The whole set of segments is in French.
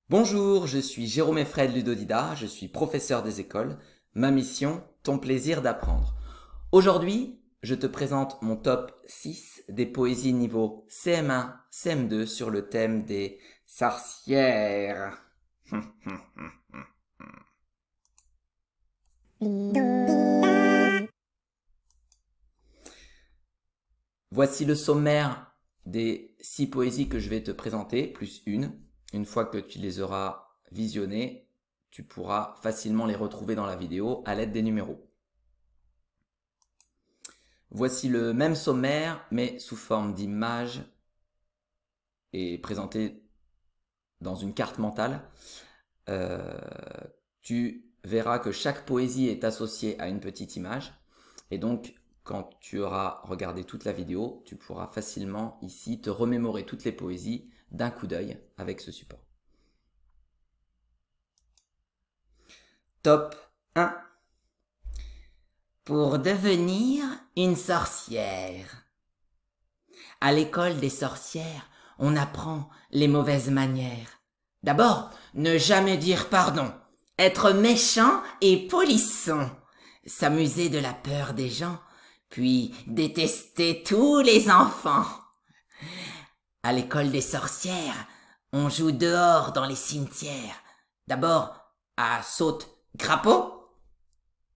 Bonjour, je suis Jérôme Effred Ludodida, je suis professeur des écoles. Ma mission, ton plaisir d'apprendre. Aujourd'hui, je te présente mon top 6 des poésies niveau CM1, CM2 sur le thème des sorcières. Voici le sommaire des 6 poésies que je vais te présenter, plus une. Une fois que tu les auras visionnées, tu pourras facilement les retrouver dans la vidéo à l'aide des numéros. Voici le même sommaire, mais sous forme d'image et présenté dans une carte mentale. Tu verras que chaque poésie est associée à une petite image. Et donc, quand tu auras regardé toute la vidéo, tu pourras facilement ici te remémorer toutes les poésies d'un coup d'œil avec ce support. Top 1. Pour devenir une sorcière. À l'école des sorcières, on apprend les mauvaises manières. D'abord, ne jamais dire pardon, être méchant et polisson, s'amuser de la peur des gens, puis détester tous les enfants. À l'école des sorcières, on joue dehors dans les cimetières. D'abord à saute-crapaud,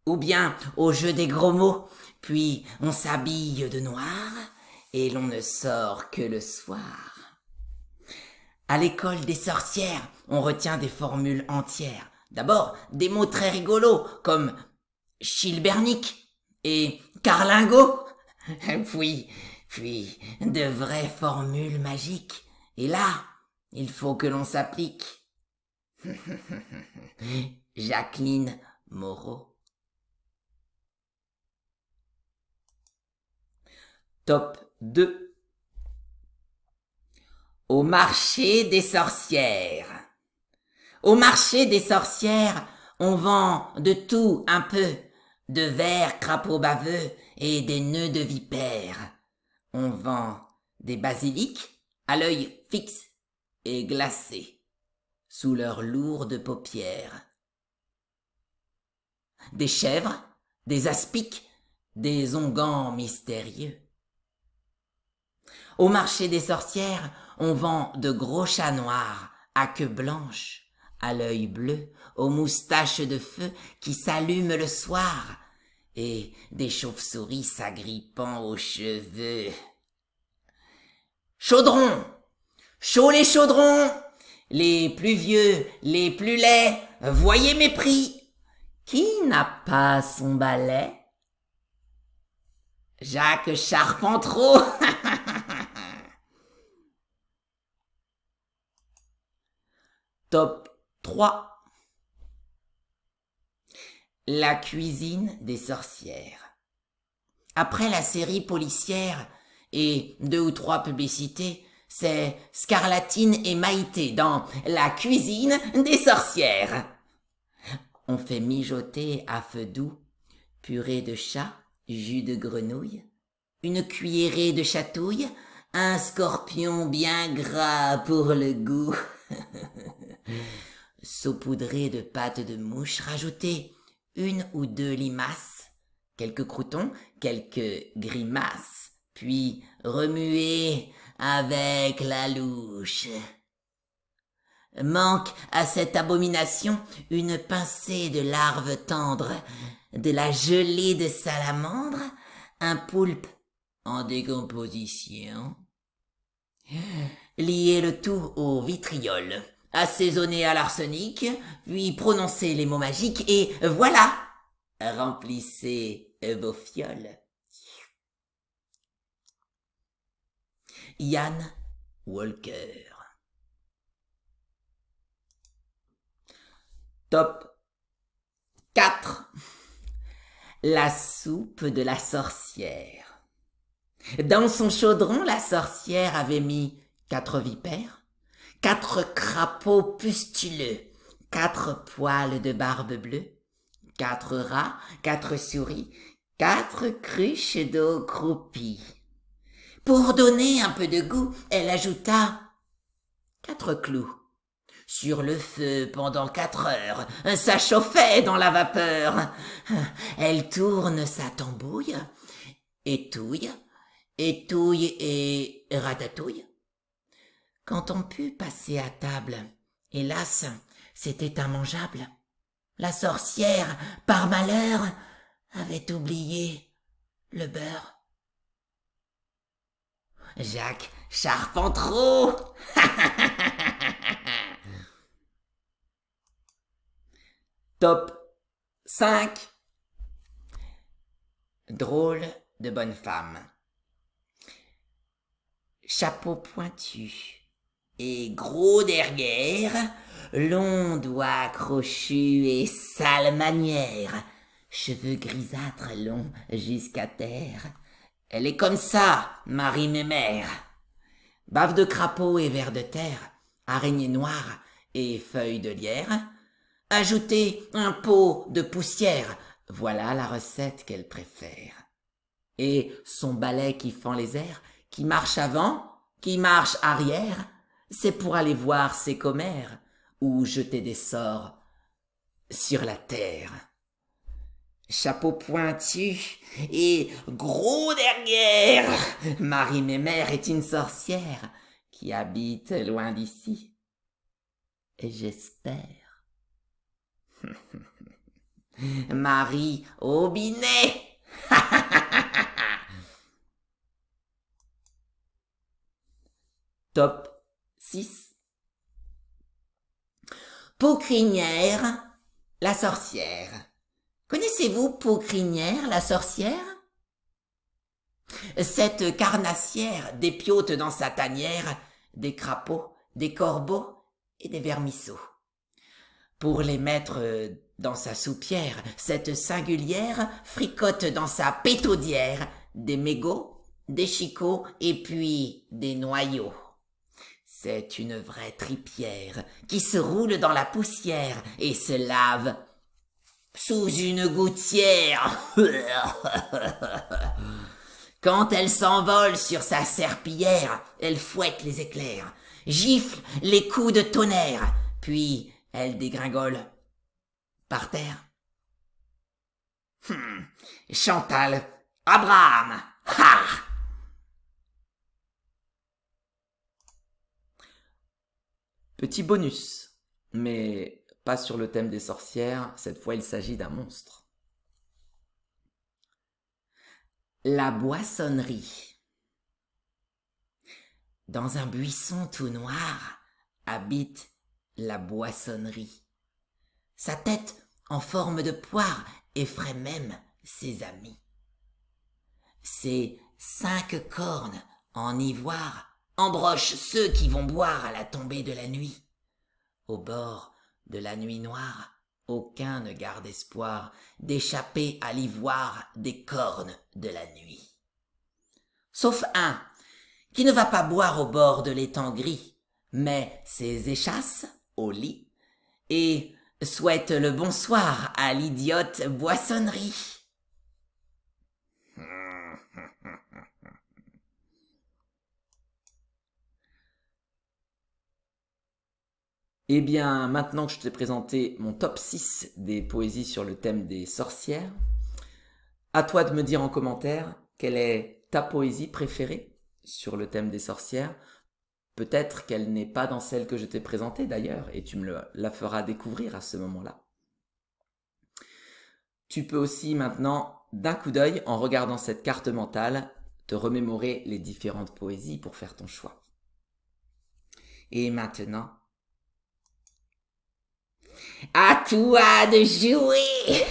ou bien au jeu des gros mots, puis on s'habille de noir et l'on ne sort que le soir. À l'école des sorcières, on retient des formules entières. D'abord, des mots très rigolos comme chilbernic et carlingot. Puis de vraies formules magiques. Et là, il faut que l'on s'applique. Jacqueline Moreau. Top 2. Au marché des sorcières. Au marché des sorcières, on vend de tout un peu, de vers crapauds baveux et des nœuds de vipères. On vend des basiliques à l'œil fixe et glacé, sous leurs lourdes paupières. Des chèvres, des aspics, des onguents mystérieux. Au marché des sorcières, on vend de gros chats noirs, à queue blanche, à l'œil bleu, aux moustaches de feu qui s'allument le soir, et des chauves-souris s'agrippant aux cheveux. Chaudron! Chaud les chaudrons! Les plus vieux, les plus laids, voyez mes prix! Qui n'a pas son balai? Jacques Charpentreau! Top 3. La cuisine des sorcières. Après la série policière et 2 ou 3 publicités, c'est Scarlatine et Maïté dans La cuisine des sorcières. On fait mijoter à feu doux, purée de chat, jus de grenouille, une cuillerée de chatouille, un scorpion bien gras pour le goût. Saupoudré de pâte de mouche, rajoutez 1 ou 2 limaces, quelques croûtons, quelques grimaces, puis remuez avec la louche. Manque à cette abomination une pincée de larves tendres, de la gelée de salamandre, un poulpe en décomposition. Liez le tout au vitriol, assaisonnez à l'arsenic, puis prononcez les mots magiques et voilà, remplissez vos fioles. Ian Walker. Top 4. La soupe de la sorcière. Dans son chaudron, la sorcière avait mis 4 vipères, 4 crapauds pustuleux, 4 poils de barbe bleue, 4 rats, 4 souris, 4 cruches d'eau croupie. Pour donner un peu de goût, elle ajouta 4 clous, sur le feu pendant 4 heures. Ça chauffait dans la vapeur. Elle tourne sa tambouille, étouille, étouille et ratatouille. Quand on put passer à table, hélas, c'était immangeable. La sorcière, par malheur, avait oublié le beurre. Jacques Charpentreau. Top 5. Drôle de bonne femme. Chapeau pointu et gros derrière, long doigt crochu et sale manière, cheveux grisâtres longs jusqu'à terre. Elle est comme ça, Marie Mémère. Bave de crapaud et vers de terre, araignée noire et feuilles de lierre. Ajoutez un pot de poussière, voilà la recette qu'elle préfère. Et son balai qui fend les airs, qui marche avant, qui marche arrière, c'est pour aller voir ses commères ou jeter des sorts sur la terre. Chapeau pointu et gros derrière, Marie Mémère est une sorcière qui habite loin d'ici. Et j'espère. Marie Aubinet. Top 6. Paucrinière, la sorcière. Connaissez-vous Paucrinière, la sorcière? Cette carnassière dépiote dans sa tanière des crapauds, des corbeaux et des vermisseaux. Pour les mettre dans sa soupière, cette singulière fricote dans sa pétaudière des mégots, des chicots et puis des noyaux. C'est une vraie tripière qui se roule dans la poussière et se lave sous une gouttière. Quand elle s'envole sur sa serpillière, elle fouette les éclairs, gifle les coups de tonnerre, puis elle dégringole par terre. Chantal Abraham. Ha! Petit bonus, mais pas sur le thème des sorcières, cette fois il s'agit d'un monstre. La boissonnerie. Dans un buisson tout noir habite la boissonnerie. Sa tête en forme de poire effraie même ses amis. Ses 5 cornes en ivoire embrochent ceux qui vont boire à la tombée de la nuit. Au bord de la nuit noire, aucun ne garde espoir d'échapper à l'ivoire des cornes de la nuit. Sauf un qui ne va pas boire au bord de l'étang gris, mais ses échasses au lit et souhaite le bonsoir à l'idiote boissonnerie. Eh bien, maintenant que je t'ai présenté mon top 6 des poésies sur le thème des sorcières, à toi de me dire en commentaire quelle est ta poésie préférée sur le thème des sorcières. Peut-être qu'elle n'est pas dans celle que je t'ai présentée d'ailleurs, et tu me la feras découvrir à ce moment-là. Tu peux aussi maintenant, d'un coup d'œil, en regardant cette carte mentale, te remémorer les différentes poésies pour faire ton choix. Et maintenant, à toi de jouer!